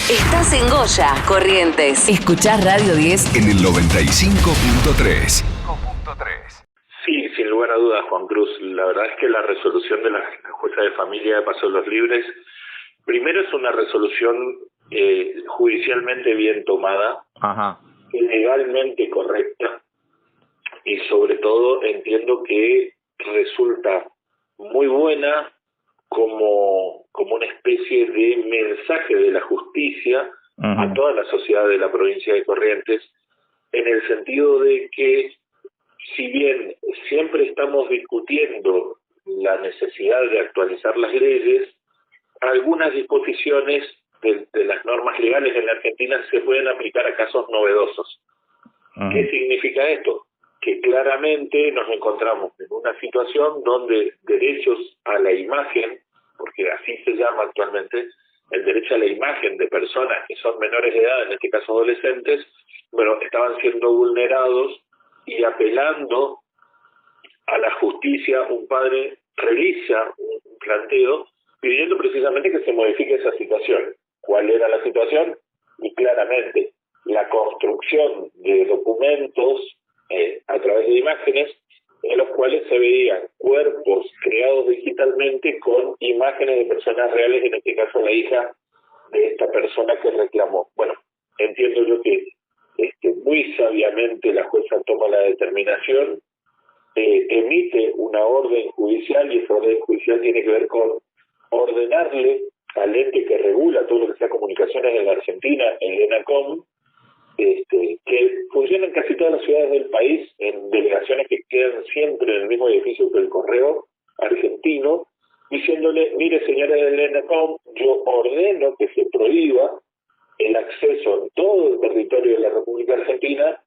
Estás en Goya, Corrientes. Escuchás Radio 10 en el 95.3. Sí, sin lugar a dudas, Juan Cruz. La verdad es que la resolución de la jueza de familia de Paso de los Libres, primero es una resolución judicialmente bien tomada, legalmente correcta, y sobre todo entiendo que resulta muy buena como una especie de mensaje de la justicia a toda la sociedad de la provincia de Corrientes, en el sentido de que, si bien siempre estamos discutiendo la necesidad de actualizar las leyes, algunas disposiciones de las normas legales en la Argentina se pueden aplicar a casos novedosos. ¿Qué significa esto? Que claramente nos encontramos en una situación donde derechos a la imagen, porque así se llama actualmente, el derecho a la imagen de personas que son menores de edad, en este caso adolescentes, bueno, estaban siendo vulnerados, y apelando a la justicia, un padre realiza un planteo pidiendo precisamente que se modifique esa situación. ¿Cuál era la situación? Y claramente, la construcción de documentos a través de imágenes en los cuales se veían cuerpos creados digitalmente con imágenes de personas reales, en este caso la hija de esta persona que reclamó. Bueno, entiendo yo que muy sabiamente la jueza toma la determinación, emite una orden judicial, y esa orden judicial tiene que ver con ordenarle al ente que regula todo lo que sea comunicaciones en la Argentina, el ENACOM, que funciona en casi todas las ciudades del país, en delegaciones que quedan siempre en el mismo edificio que el Correo argentino, diciéndole: mire, señores del ENACOM, yo ordeno que se prohíba el acceso en todo el territorio de la República Argentina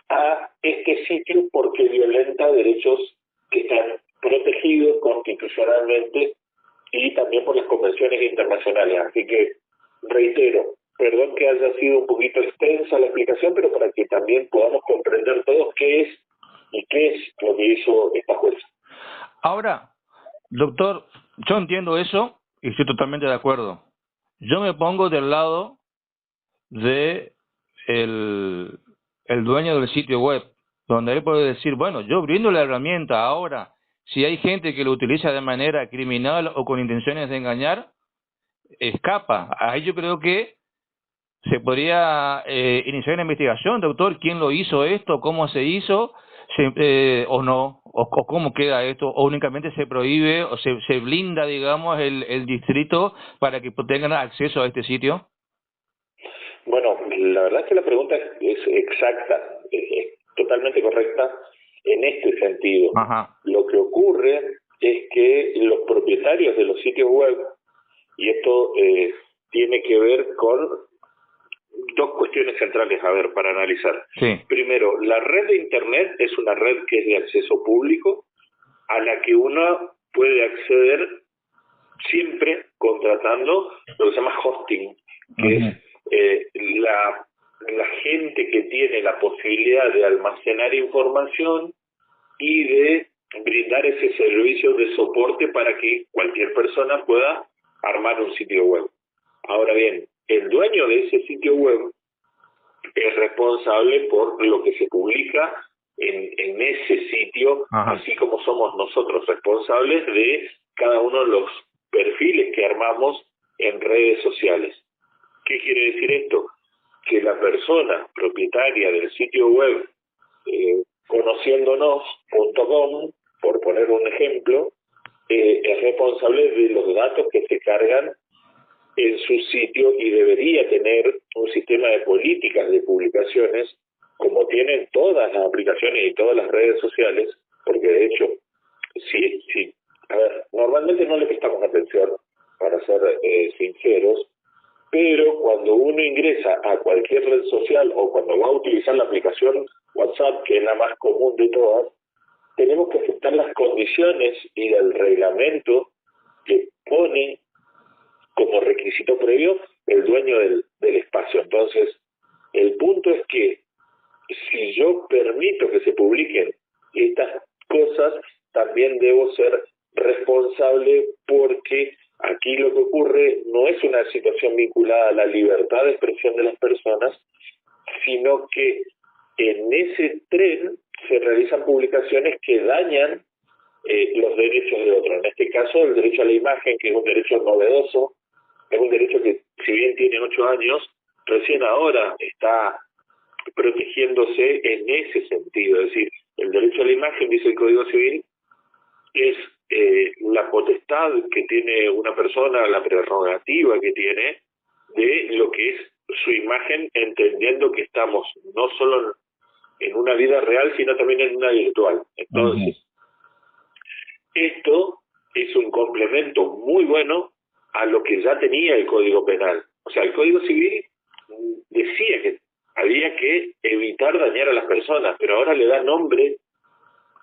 a este sitio porque violenta derechos que están protegidos constitucionalmente y también por las convenciones internacionales. Así que, reitero, perdón que haya sido un poquito extensa la explicación, pero para que también podamos comprender todos qué es lo que hizo esta jueza. Ahora, doctor, yo entiendo eso y estoy totalmente de acuerdo. Yo me pongo del lado de el dueño del sitio web, donde él puede decir: bueno, yo brindo la herramienta. Ahora, si hay gente que lo utiliza de manera criminal o con intenciones de engañar, escapa. Ahí yo creo que se podría iniciar una investigación, doctor. ¿Quién lo hizo esto? ¿Cómo se hizo? ¿O no? ¿O cómo queda esto? ¿O únicamente se prohíbe o se blinda, digamos, el distrito para que tengan acceso a este sitio? Bueno, la verdad es que la pregunta es exacta, es totalmente correcta en este sentido. Lo que ocurre es que los propietarios de los sitios web, y esto tiene que ver con dos cuestiones centrales, para analizar. Sí. Primero, la red de Internet es una red que es de acceso público, a la que uno puede acceder siempre contratando lo que se llama hosting, que es la gente que tiene la posibilidad de almacenar información y de brindar ese servicio de soporte para que cualquier persona pueda armar un sitio web. Ahora bien, el dueño de ese sitio web es responsable por lo que se publica en ese sitio, así como somos nosotros responsables de cada uno de los perfiles que armamos en redes sociales. ¿Qué quiere decir esto? Que la persona propietaria del sitio web conociéndonos.com, por poner un ejemplo, es responsable de los datos que se cargan en su sitio y debería tener un sistema de políticas de publicaciones como tienen todas las aplicaciones y todas las redes sociales, porque de hecho, normalmente no le prestamos atención, para ser sinceros, pero cuando uno ingresa a cualquier red social o cuando va a utilizar la aplicación WhatsApp, que es la más común de todas, tenemos que aceptar las condiciones y el reglamento que pone como requisito previo el dueño del espacio. Entonces, el punto es que si yo permito que se publiquen estas cosas, también debo ser responsable, porque aquí lo que ocurre no es una situación información vinculada a la libertad de expresión de las personas, sino que en ese tren se realizan publicaciones que dañan los derechos de otros. En este caso, el derecho a la imagen, que es un derecho novedoso, es un derecho que, si bien tiene 8 años, recién ahora está protegiéndose en ese sentido. Es decir, el derecho a la imagen, dice el Código Civil, es la potestad que tiene una persona, la prerrogativa que tiene de lo que es su imagen, entendiendo que estamos no solo en una vida real, sino también en una virtual. Entonces, esto es un complemento muy bueno a lo que ya tenía el Código Penal. O sea, el Código Civil decía que había que evitar dañar a las personas, pero ahora le da nombre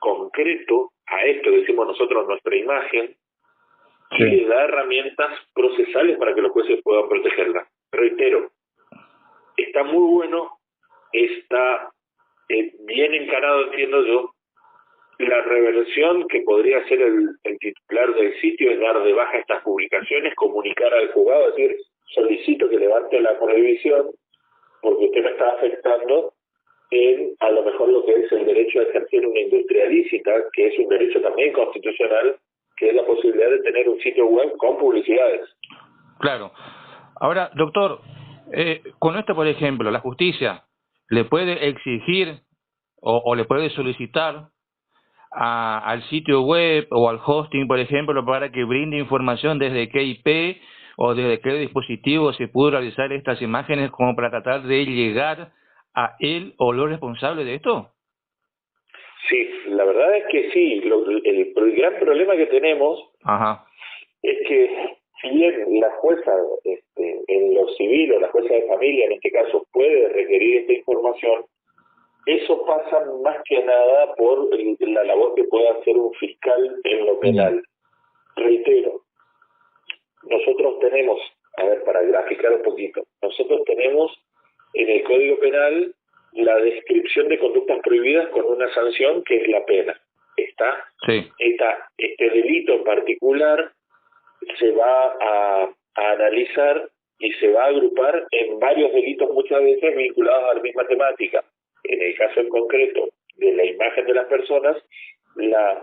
concreto a esto que decimos nosotros, nuestra imagen, y le da herramientas procesales para que los jueces puedan protegerla. Reitero, está muy bueno, está bien encarado, entiendo yo. La reversión que podría hacer el titular del sitio es dar de baja estas publicaciones, comunicar al juzgado, decir, solicito que levante la prohibición porque usted me está afectando en a lo mejor lo que es el derecho a ejercer una industria lícita, que es un derecho también constitucional, que es la posibilidad de tener un sitio web con publicidades. Claro. Ahora, doctor, con esto, por ejemplo, la justicia le puede exigir o le puede solicitar al sitio web o al hosting, por ejemplo, para que brinde información desde qué IP o desde qué dispositivo se pudo realizar estas imágenes, como para tratar de llegar a él o los responsables de esto. Sí, la verdad es que sí. El gran problema que tenemos es que si bien la jueza en lo civil o la jueza de familia en este caso puede requerir esta información, eso pasa más que nada por la labor que pueda hacer un fiscal en lo penal. Reitero, nosotros tenemos, a ver, para graficar un poquito, nosotros tenemos en el Código Penal la descripción de conductas prohibidas con una sanción que es la pena. Este delito en particular se va a analizar y se va a agrupar en varios delitos muchas veces vinculados a la misma temática. En el caso en concreto de la imagen de las personas, la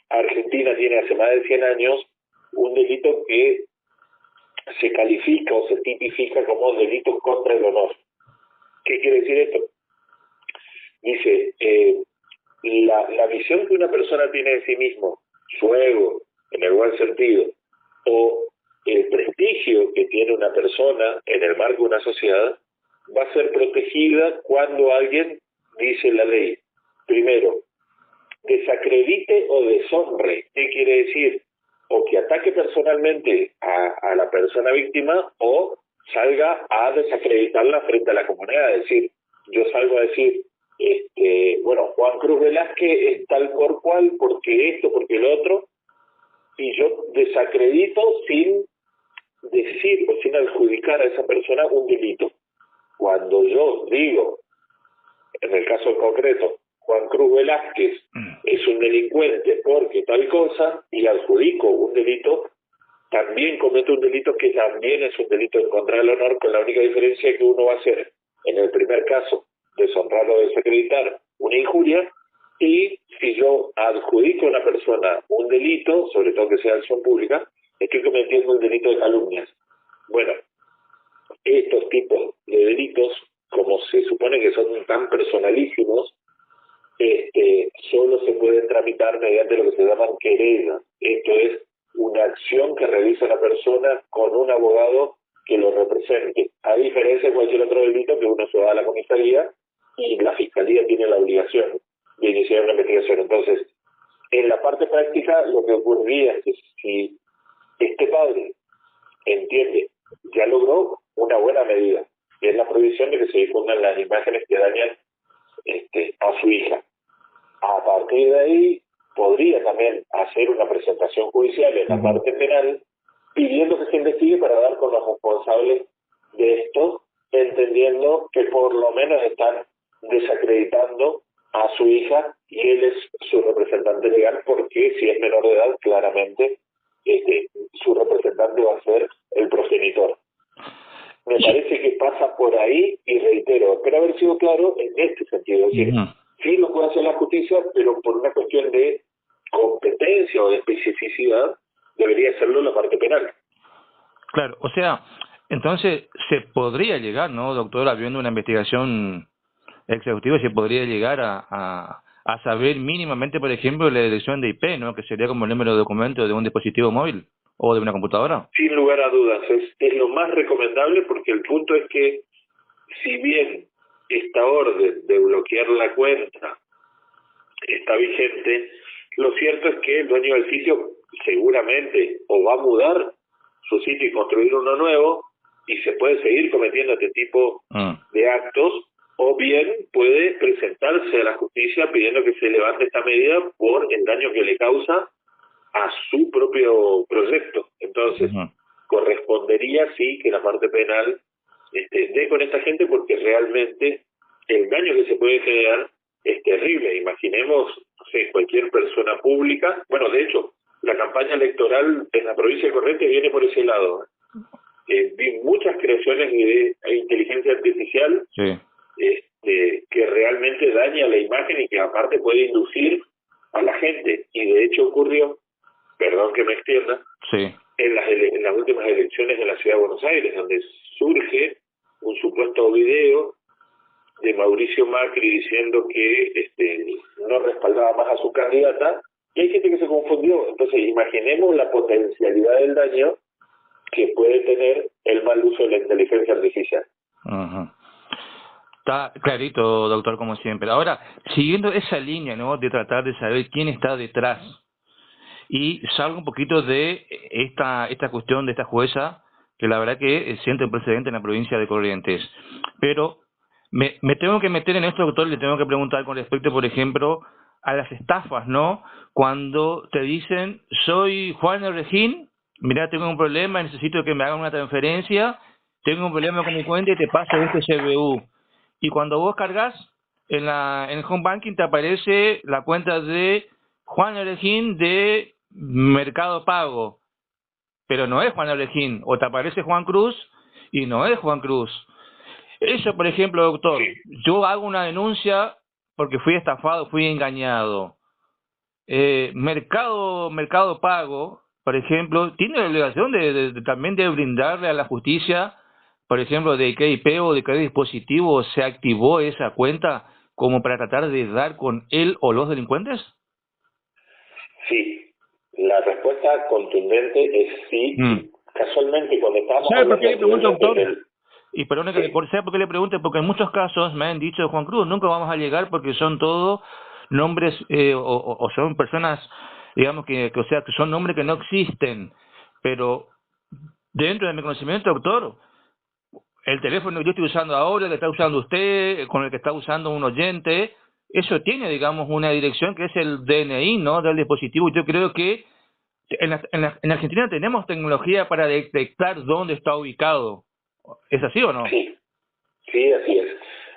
Argentina tiene hace más de 100 años un delito que se califica o se tipifica como delitos contra el honor. ¿Qué quiere decir esto? Dice, la visión que una persona tiene de sí mismo, su ego, en el buen sentido, o el prestigio que tiene una persona en el marco de una sociedad, va a ser protegida cuando alguien, dice la ley, primero, desacredite o deshonre. ¿Qué quiere decir? O que ataque personalmente a la persona víctima o salga a desacreditarla frente a la comunidad. Es decir, yo salgo a decir, bueno, Juan Cruz Velázquez es tal por cual, porque esto, porque el otro, y yo desacredito sin decir o sin adjudicar a esa persona un delito. Cuando yo digo, en el caso concreto, Juan Cruz Velázquez es un delincuente porque tal cosa, y adjudico un delito, también cometo un delito que también es un delito en contra del honor, con la única diferencia que uno va a hacer, en el primer caso, deshonrar o desacreditar una injuria, y si yo adjudico a una persona un delito, sobre todo que sea acción pública, estoy cometiendo un delito de calumnias. Bueno, estos tipos de delitos, como se supone que son tan personalísimos, solo se pueden tramitar mediante lo que se llaman querellas. Esto es una acción que realiza la persona con un abogado que lo represente, a diferencia de cualquier otro delito que uno se va a la comisaría y la fiscalía tiene la obligación de iniciar una investigación. Entonces, en la parte práctica, lo que ocurriría es que si este padre entiende, ya logró una buena medida, que es la prohibición de que se difundan las imágenes que dañan a su hija. A partir de ahí, podría también hacer una presentación judicial en la parte penal pidiendo que se investigue para dar con los responsables de esto, entendiendo que por lo menos están desacreditando a su hija y él es su representante legal, porque si es menor de edad, claramente su representante va a ser el progenitor. Me parece que pasa por ahí, y reitero, espero haber sido claro en este sentido. Es decir, sí lo puede hacer la justicia, pero por una cuestión de competencia o de especificidad, debería hacerlo la parte penal. Claro, o sea, entonces se podría llegar, ¿no, doctor, habiendo una investigación exhaustiva, se podría llegar a saber mínimamente, por ejemplo, la dirección de IP, ¿no? Que sería como el número de documento de un dispositivo móvil o de una computadora. Sin lugar a dudas, es lo más recomendable, porque el punto es que, si bien esta orden de bloquear la cuenta está vigente, lo cierto es que el dueño del sitio seguramente o va a mudar su sitio y construir uno nuevo, y se puede seguir cometiendo este tipo de actos, o bien puede presentarse a la justicia pidiendo que se levante esta medida por el daño que le causa a su propio proyecto. Entonces, correspondería sí que la parte penal dé con esta gente, porque realmente el daño que se puede generar es terrible. Imaginemos, no sé, cualquier persona pública. Bueno, de hecho, la campaña electoral en la provincia de Corrientes viene por ese lado. Vi muchas creaciones de inteligencia artificial que realmente daña la imagen y que aparte puede inducir a la gente. Y de hecho ocurrió, perdón que me extienda, en las últimas elecciones de la Ciudad de Buenos Aires, donde surge un supuesto video de Mauricio Macri diciendo que no respaldaba más a su candidata, y hay gente que se confundió. Entonces, imaginemos la potencialidad del daño que puede tener el mal uso de la inteligencia artificial. Está clarito, doctor, como siempre. Ahora, siguiendo esa línea, ¿no?, de tratar de saber quién está detrás, y salgo un poquito de esta cuestión de esta jueza, que la verdad que siente un precedente en la provincia de Corrientes. Pero me tengo que meter en esto, doctor, y le tengo que preguntar con respecto, por ejemplo, a las estafas, ¿no? Cuando te dicen, soy Juan Regín, mira, tengo un problema, necesito que me hagan una transferencia, tengo un problema con mi cuenta y te paso este CBU. Y cuando vos cargas en el home banking te aparece la cuenta de Juan Regín de Mercado Pago, pero no es Juan Regín, o te aparece Juan Cruz y no es Juan Cruz. Eso, por ejemplo, doctor, yo hago una denuncia porque fui estafado, fui engañado. Mercado Pago, por ejemplo, tiene la obligación de también de brindarle a la justicia, por ejemplo, de qué IP o de qué dispositivo se activó esa cuenta, como para tratar de dar con él o los delincuentes. Sí, la respuesta contundente es sí. Casualmente, cuando estábamos ¿Sabe por qué le pregunto, doctor? Y perdone que ¿sabe por qué le pregunte? Porque en muchos casos me han dicho, Juan Cruz, nunca vamos a llegar porque son todos nombres o son personas, digamos que son nombres que no existen. Pero dentro de mi conocimiento, doctor, el teléfono que yo estoy usando ahora, el que está usando usted, con el que está usando un oyente, eso tiene, digamos, una dirección que es el DNI, ¿no?, del dispositivo. Yo creo que en Argentina tenemos tecnología para detectar dónde está ubicado. ¿Es así o no? Sí, así es.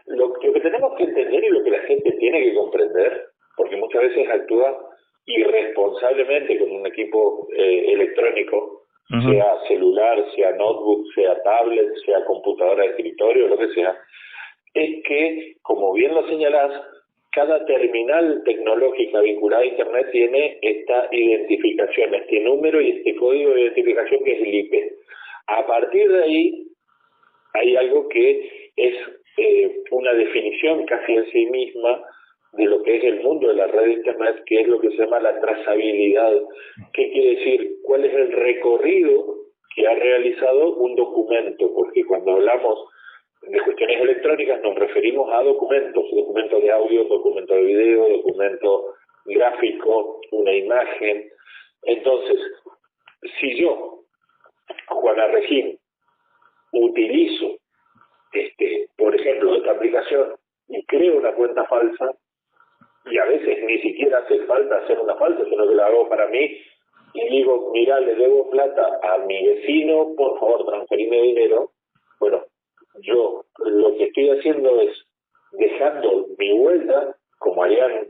Lo que tenemos que entender y lo que la gente tiene que comprender, porque muchas veces actúa irresponsablemente con un equipo electrónico, sea celular, sea notebook, sea tablet, sea computadora de escritorio, lo que sea, es que, como bien lo señalás, cada terminal tecnológica vinculada a Internet tiene esta identificación, este número y este código de identificación que es el IP. A partir de ahí, hay algo que es una definición casi en sí misma de lo que es el mundo de la red de Internet, que es lo que se llama la trazabilidad. ¿Qué quiere decir? ¿Cuál es el recorrido que ha realizado un documento? Porque cuando hablamos de cuestiones electrónicas nos referimos a documentos de audio, documento de video, documento gráfico, una imagen. Entonces, si yo, Juana Regín, utilizo, por ejemplo, esta aplicación y creo una cuenta falsa, y a veces ni siquiera hace falta hacer una falsa, sino que la hago para mí, y digo, mira, le debo plata a mi vecino, por favor, transferime dinero. Bueno, yo lo que estoy haciendo es dejando mi vuelta, como harían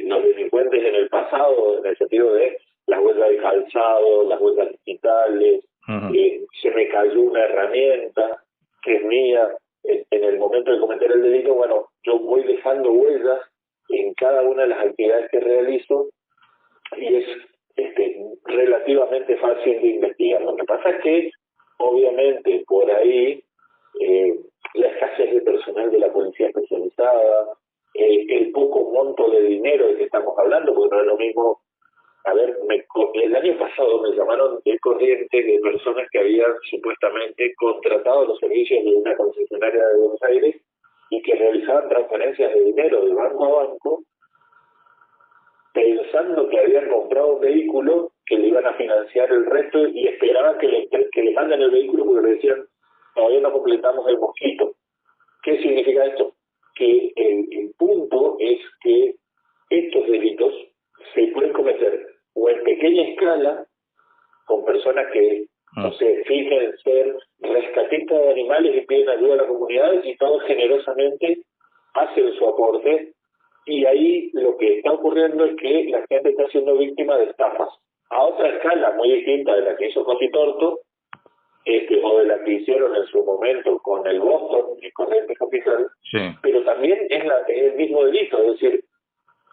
los delincuentes en el pasado, en el sentido de las huellas de calzado, las huellas digitales, se me cayó una herramienta, que es mía en el momento de cometer el delito, bueno, yo voy dejando huellas en cada una de las actividades que realizo y es relativamente fácil de investigar. Lo que pasa es que, obviamente, por ahí la escasez de personal de la policía especializada, el poco monto de dinero de que estamos hablando, porque no es lo mismo. A ver, el año pasado me llamaron de Corrientes de personas que habían supuestamente contratado los servicios de una concesionaria de Buenos Aires y que realizaban transferencias de dinero de banco a banco pensando que habían comprado un vehículo que le iban a financiar el resto y esperaban que le manden el vehículo porque le decían todavía no completamos el mosquito. ¿Qué significa esto? Que el punto es que estos delitos se pueden cometer o en pequeña escala con personas que no sé, fingen ser rescatistas de animales y piden ayuda a la comunidad y todos generosamente hacen su aporte, y ahí lo que está ocurriendo es que la gente está siendo víctima de estafas a otra escala muy distinta de la que hizo Cotitorto o de la que hicieron en su momento con el Boston y con el Capital, sí. Pero también es el mismo delito, es decir,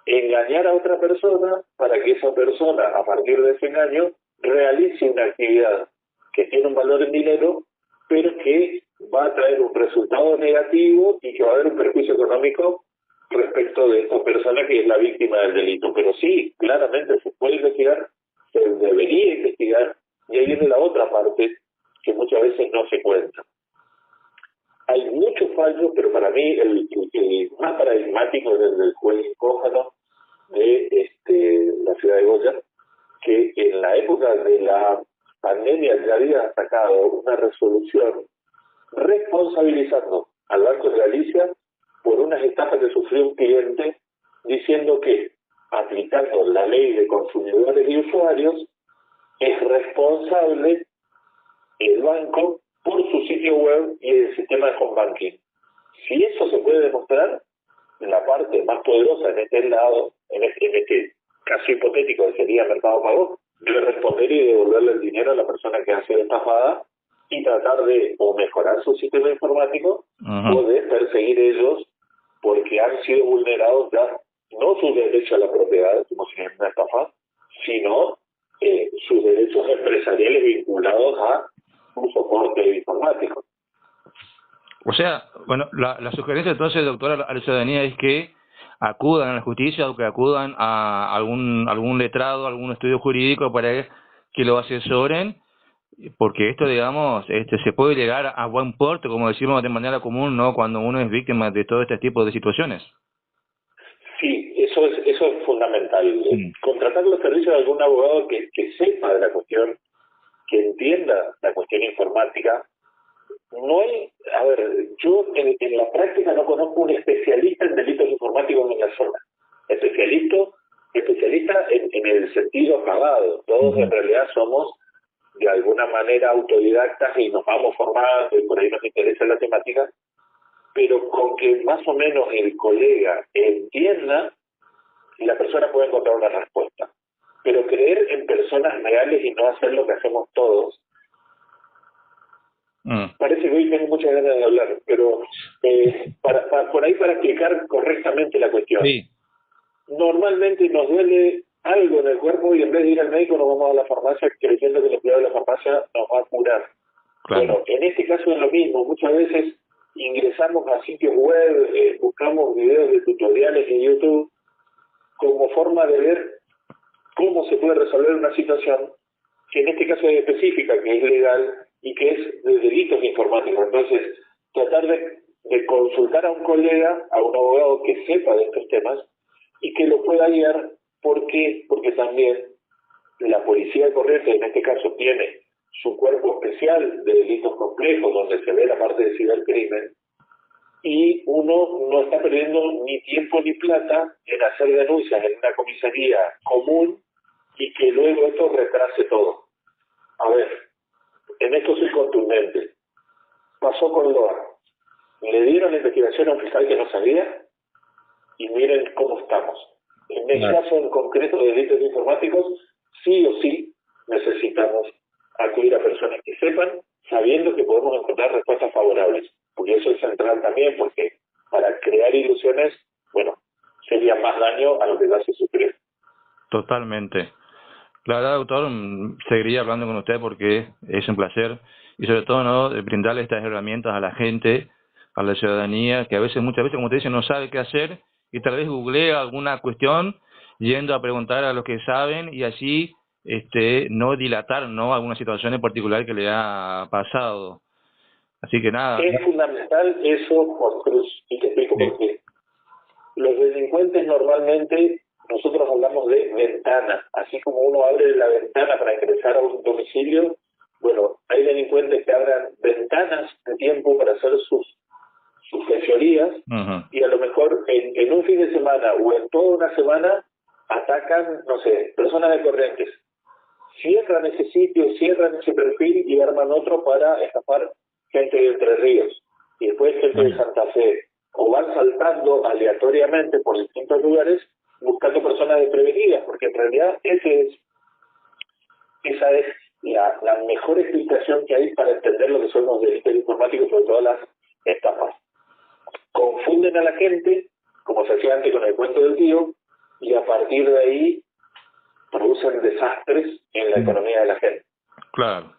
engañar a otra persona para que esa persona, a partir de ese engaño, realice una actividad que tiene un valor en dinero, pero que va a traer un resultado negativo y que va a haber un perjuicio económico respecto de esta persona que es la víctima del delito. Pero sí, claramente se puede investigar, se debería investigar, y ahí viene la otra parte que muchas veces no se cuenta. Hay muchos fallos, pero para mí el más paradigmático es el del juez Cójano de la ciudad de Goya, que en la época de la pandemia ya había sacado una resolución responsabilizando al Banco de Galicia por unas estafas que sufrió un cliente, diciendo que, aplicando la ley de consumidores y usuarios, es responsable el banco por su sitio web y el sistema de home banking. Si eso se puede demostrar, la parte más poderosa en este lado, en este caso hipotético que sería Mercado Pago, debe responder y devolverle el dinero a la persona que ha sido estafada y tratar de o mejorar su sistema informático o de perseguir ellos porque han sido vulnerados ya no su derecho a la propiedad, como si fuera una estafa, sino sus derechos empresariales vinculados a un soporte informático. O sea, bueno, la sugerencia entonces, doctora, a la ciudadanía es que acudan a la justicia o que acudan a algún letrado, algún estudio jurídico para que lo asesoren, porque esto, digamos, se puede llegar a buen puerto, como decimos de manera común, ¿no? Cuando uno es víctima de todo este tipo de situaciones. Sí, eso es fundamental. Contratar los servicios de algún abogado que sepa de la cuestión, que entienda la cuestión informática. No hay, a ver, yo en la práctica no conozco un especialista en delitos informáticos en la zona. Especialista en el sentido pagado. Todos en realidad somos de alguna manera autodidactas y nos vamos formando y por ahí nos interesa la temática, pero con que más o menos el colega entienda, la persona puede encontrar una respuesta. Pero creer en personas reales y no hacer lo que hacemos todos, parece que hoy tengo muchas ganas de hablar, pero por ahí para explicar correctamente la cuestión. Sí. Normalmente nos duele algo en el cuerpo y en vez de ir al médico nos vamos a la farmacia creyendo que el empleado de la farmacia nos va a curar. Claro. Bueno, en este caso es lo mismo. Muchas veces ingresamos a sitios web, buscamos videos de tutoriales en YouTube como forma de ver cómo se puede resolver una situación que en este caso es específica, que es legal y que es de delitos informáticos. Entonces, tratar de consultar a un colega, a un abogado que sepa de estos temas y que lo pueda guiar. ¿Por qué? Porque también la policía de Corrientes, en este caso, tiene su cuerpo especial de delitos complejos, donde se ve la parte de cibercrimen, y uno no está perdiendo ni tiempo ni plata en hacer denuncias en una comisaría común y que luego esto retrase todo. A ver, en esto soy contundente. Pasó con Loa. Le dieron la investigación a un fiscal que no sabía y miren cómo estamos. En el caso en concreto de delitos informáticos, sí o sí necesitamos acudir a personas que sepan, sabiendo que podemos encontrar respuestas favorables. también, porque para crear ilusiones, bueno, sería más daño a lo que hace sufrir. Totalmente. La verdad, doctor, seguiría hablando con usted porque es un placer y sobre todo no brindarle estas herramientas a la gente, a la ciudadanía, que muchas veces, como usted dice, no sabe qué hacer y tal vez googlea alguna cuestión yendo a preguntar a los que saben y así no dilatar, ¿no?, alguna situación en particular que le ha pasado. Así que nada. Es fundamental eso, Juan Cruz, y te explico por qué. Los delincuentes normalmente, nosotros hablamos de ventana, así como uno abre la ventana para ingresar a un domicilio, bueno, hay delincuentes que abran ventanas de tiempo para hacer sus fechorías, y a lo mejor en un fin de semana o en toda una semana atacan, no sé, personas de Corrientes. Cierran ese sitio, cierran ese perfil y arman otro para estafar gente de Entre Ríos y después gente de Santa Fe, o van saltando aleatoriamente por distintos lugares buscando personas desprevenidas, porque en realidad esa es la mejor explicación que hay para entender lo que son los delitos informáticos, sobre todo las estafas. Confunden a la gente, como se hacía antes con el cuento del tío, y a partir de ahí producen desastres en la economía de la gente. Claro.